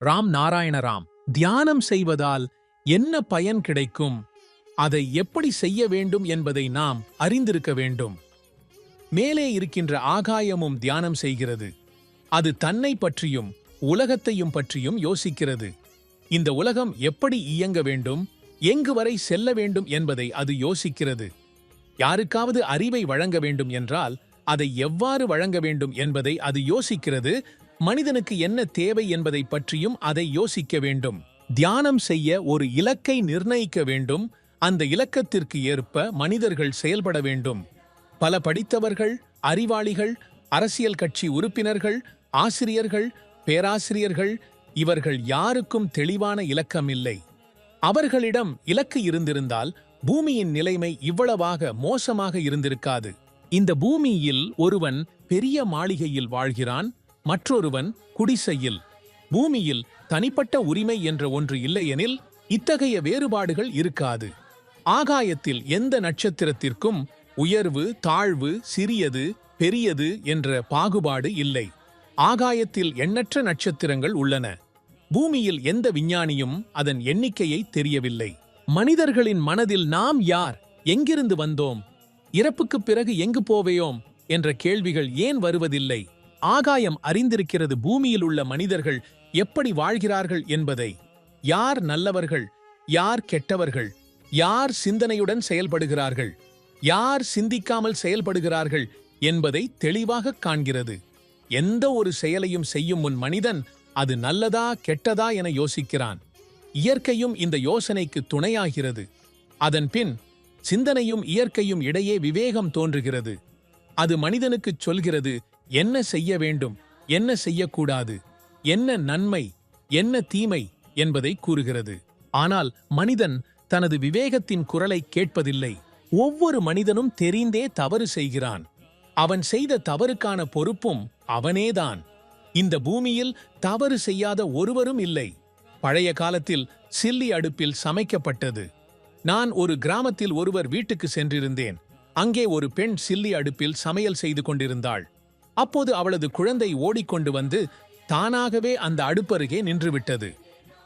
ராம் நாராயண ராம். தியானம் செய்வதால் என்ன பயன் கிடைக்கும், அதை எப்படி செய்ய வேண்டும் என்பதை நாம் அறிந்திருக்க வேண்டும். மேலே இருக்கின்ற ஆகாயமும் தியானம் செய்கிறது. அது தன்னை பற்றியும் உலகத்தையும் பற்றியும் யோசிக்கிறது. இந்த உலகம் எப்படி இயங்க வேண்டும், எங்கு வரை செல்ல வேண்டும் என்பதை அது யோசிக்கிறது. யாருக்காவது அறிவை வழங்க வேண்டும் என்றால் அதை எவ்வாறு வழங்க வேண்டும் என்பதை அது யோசிக்கிறது. மனிதனுக்கு என்ன தேவை என்பதை பற்றியும் அதை யோசிக்க வேண்டும். தியானம் செய்ய ஒரு இலக்கை நிர்ணயிக்க வேண்டும். அந்த இலக்கத்திற்கு ஏற்ப மனிதர்கள் செயல்பட வேண்டும். பல படித்தவர்கள், அறிவாளிகள், அரசியல் கட்சி உறுப்பினர்கள், ஆசிரியர்கள், பேராசிரியர்கள், இவர்கள் யாருக்கும் தெளிவான இலக்கம் இல்லை. அவர்களிடம் இலக்கு இருந்திருந்தால் பூமியின் நிலைமை இவ்வளவாக மோசமாக இருந்திருக்காது. இந்த பூமியில் ஒருவன் பெரிய மாளிகையில் வாழ்கிறான், மற்றொருவன் குடிசையில். பூமியில் தனிப்பட்ட உரிமை என்ற ஒன்று இல்லையெனில் இத்தகைய வேறுபாடுகள் இருக்காது. ஆகாயத்தில் எந்த நட்சத்திரத்திற்கும் உயர்வு, தாழ்வு, சிறியது, பெரியது என்ற பாகுபாடு இல்லை. ஆகாயத்தில் எண்ணற்ற நட்சத்திரங்கள் உள்ளன. பூமியில் எந்த விஞ்ஞானியும் அதன் எண்ணிக்கையை தெரியவில்லை. மனிதர்களின் மனதில் நாம் யார், எங்கிருந்து வந்தோம், இறப்புக்குப் பிறகு எங்கு போவேயோம் என்ற கேள்விகள் ஏன் வருவதில்லை? ஆகாயம் அறிந்திருக்கிறது பூமியில் உள்ள மனிதர்கள் எப்படி வாழ்கிறார்கள் என்பதை. யார் நல்லவர்கள், யார் கெட்டவர்கள், யார் சிந்தனையுடன் செயல்படுகிறார்கள், யார் சிந்திக்காமல் செயல்படுகிறார்கள் என்பதை தெளிவாக காண்கிறது. எந்த ஒரு செயலையும் செய்யும் முன் மனிதன் அது நல்லதா கெட்டதா என யோசிக்கிறான். இயற்கையும் இந்த யோசனைக்கு துணையாகிறது. அதன் பின் சிந்தனையும் இயற்கையும் இடையே விவேகம் தோன்றுகிறது. அது மனிதனுக்குச் சொல்கிறது என்ன செய்ய வேண்டும், என்ன செய்யக்கூடாது, என்ன நன்மை, என்ன தீமை என்பதை கூறுகிறது. ஆனால் மனிதன் தனது விவேகத்தின் குரலை கேட்பதில்லை. ஒவ்வொரு மனிதனும் தெரிந்தே தவறு செய்கிறான். அவன் செய்த தவறுக்கான பொறுப்பும் அவனேதான். இந்த பூமியில் தவறு செய்யாத ஒருவரும் இல்லை. பழைய காலத்தில் சில்லி அடுப்பில் சமைக்கப்பட்டது. நான் ஒரு கிராமத்தில் ஒருவர் வீட்டுக்கு சென்றிருந்தேன். அங்கே ஒரு பெண் சில்லி அடுப்பில் சமையல் செய்து கொண்டிருந்தாள். அப்போது அவளது குழந்தை ஓடிக்கொண்டு வந்து தானாகவே அந்த அடுப்பருகே நின்றுவிட்டது.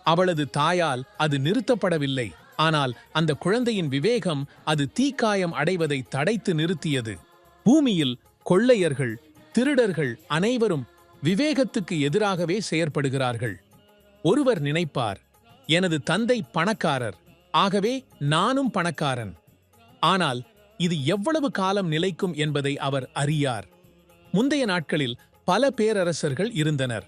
அவளது தாயால் அது நிறுத்தப்படவில்லை. ஆனால் அந்த குழந்தையின் விவேகம் அது தீக்காயம் அடைவதை தடைத்து நிறுத்தியது. பூமியில் கொள்ளையர்கள், திருடர்கள் அனைவரும் விவேகத்துக்கு எதிராகவே செயற்படுகிறார்கள். ஒருவர் நினைப்பார், எனது தந்தை பணக்காரர், ஆகவே நானும் பணக்காரன். ஆனால் இது எவ்வளவு காலம் நிலைக்கும் என்பதை அவர் அறியார். முந்தைய நாட்களில் பல பேரரசர்கள் இருந்தனர்.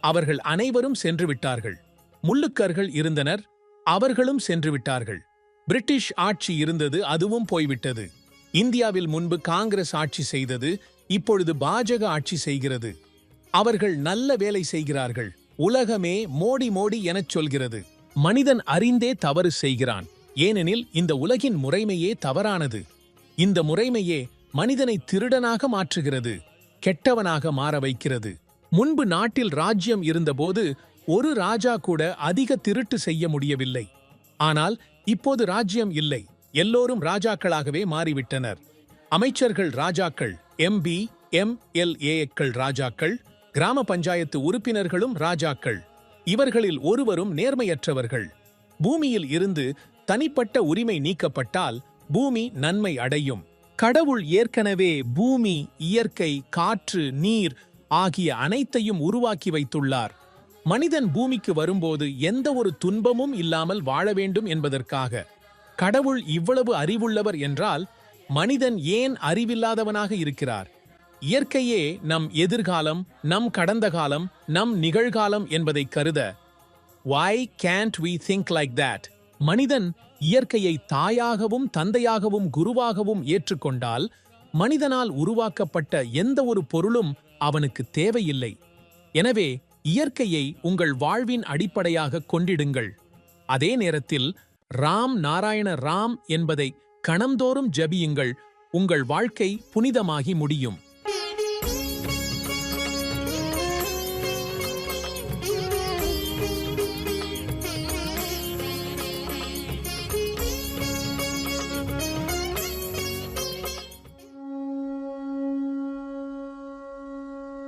அவர்கள் அனைவரும் சென்று விட்டார்கள். முள்ளுக்கர்கள் இருந்தனர், அவர்களும் சென்று விட்டார்கள். பிரிட்டிஷ் ஆட்சி இருந்தது, அதுவும் போய்விட்டது. இந்தியாவில் முன்பு காங்கிரஸ் ஆட்சி செய்தது, இப்பொழுது பாஜக ஆட்சி செய்கிறது. அவர்கள் நல்ல வேலை செய்கிறார்கள். உலகமே மோடி மோடி எனச் சொல்கிறது. மனிதன் அறிந்தே தவறு செய்கிறான். ஏனெனில் இந்த உலகின் முறைமையே தவறானது. இந்த முறைமையே மனிதனை திருடனாக மாற்றுகிறது, கெட்டவனாக மாற வைக்கிறது. முன்பு நாட்டில் ராஜ்யம் இருந்தபோது ஒரு ராஜா கூட அதிக திருட்டு செய்ய முடியவில்லை. ஆனால் இப்போது ராஜ்யம் இல்லை, எல்லோரும் ராஜாக்களாகவே மாறிவிட்டனர். அமைச்சர்கள் ராஜாக்கள், எம்பி, எம்எல்ஏக்கள் ராஜாக்கள், கிராம பஞ்சாயத்து உறுப்பினர்களும் ராஜாக்கள். இவர்களில் ஒருவரும் நேர்மையற்றவர்கள். பூமியில் இருந்து தனிப்பட்ட உரிமை நீக்கப்பட்டால் பூமி நன்மை அடையும். கடவுள் ஏற்கனவே பூமி, இயற்கை, காற்று, நீர் ஆகிய அனைத்தையும் உருவாக்கி வைத்துள்ளார். மனிதன் பூமிக்கு வரும்போது எந்த ஒரு துன்பமும் இல்லாமல் வாழ வேண்டும் என்பதற்காக. கடவுள் இவ்வளவு அறிவுள்ளவர் என்றால் மனிதன் ஏன் அறிவில்லாதவனாக இருக்கிறார்? இயற்கையே நம் எதிர்காலம், நம் கடந்த காலம், நம் நிகழ்காலம் என்பதை கருத. Why can't we think like that? மனிதன் இயற்கையை தாயாகவும் தந்தையாகவும் குருவாகவும் ஏற்றுக்கொண்டால் மனிதனால் உருவாக்கப்பட்ட எந்த ஒரு பொருளும் அவனுக்கு தேவையில்லை. எனவே இயற்கையை உங்கள் வாழ்வின் அடிப்படையாக கொண்டிடுங்கள். அதே நேரத்தில் ராம் நாராயண ராம் என்பதை கணம்தோறும் ஜபியுங்கள். உங்கள் வாழ்க்கை புனிதமாகி முடியும்.